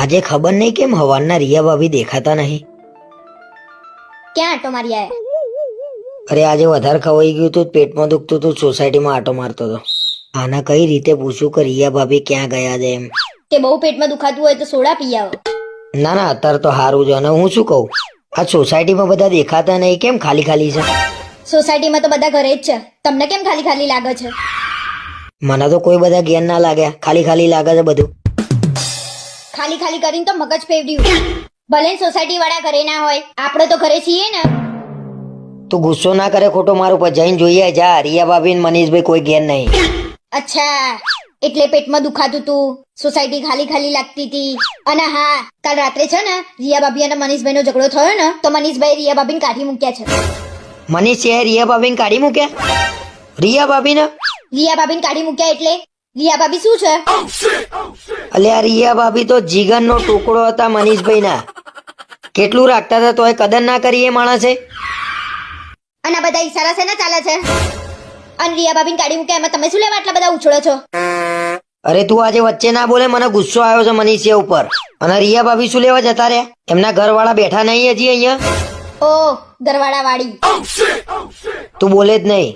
આજે ખબર નહીં કેમ હવારના રિયા ભાભી દેખાતા નહીં. ક્યાં આટો મારી આયા? અરે આજે વધારે ખવાઈ ગયું હતું, પેટમાં દુખતું હતું, સોસાયટીમાં આટો મારતો હતો. આના કઈ રીતે પૂછું કે રિયા ભાભી ક્યાં ગયા છે એમ. તે બહુ પેટમાં દુખાતું હોય તો સોડા પી આવો. ના ના, અત્યારે તો સારું છે. અને હું શું કહું, આ સોસાયટીમાં બધા દેખાતા નહીં, કેમ ખાલી ખાલી છે? સોસાયટીમાં તો બધા ઘરે જ છે, તમને કેમ ખાલી ખાલી લાગે છે? મને તો કોઈ બધા ઘેર ના લાગ્યા, ખાલી ખાલી લાગે છે બધું. ખાલી ખાલી કરીને તો મગજ ફેરવ્યું. ભલે સોસાયટી વાળા ઘરે ના હોય, આપણે તો ઘરે છીએ ને. તું ગુસ્સો ના કરે ખોટો મારું પર, જઈને જોઈએ જા. રિયા ભાભી ને મનીષભાઈ કોઈ ઘેર નહીં. અચ્છા, એટલે પેટમાં દુખાતું તું, સોસાયટી ખાલી ખાલી લાગતી હતી. અને હા, કાલ રાત્રે છે ને રિયા ભાભી અને મનીષભાઈ નો ઝઘડો થયો ને, તો મનીષભાઈ રિયા ભાભીને કાઢી મૂક્યા છે. મનીષ એ રિયા ભાભીને કાઢી મૂક્યા? રિયા ભાભીને? રિયા ભાભીને કાઢી મૂક્યા એટલે રિયા ભાભી શું છે? અલ્યા રિયા ભાભી તો જીગરનો ટુકડો હતા મનીષભાઈ ના. કેટલું રાખતા હતા તોય કદર ના કરી એ માણસે. અને આ બધા ઈશારા છે ને ચાલે છે. અને રિયા ભાભીને કાઢી મૂક્યા એમાં તમે શું લેવા આટલા બધા ઉછળો છો? અરે તું આજે વચ્ચે ના બોલે, મને ગુસ્સો આવ્યો છે મનીષિયા ઉપર. અને રિયા ભાભી શું લેવા જતા રહ્યા? એમના ઘરવાળા બેઠા નહીં હજી અહીંયા? ઓ ઘરવાળા વાળી. તું બોલે જ નહીં.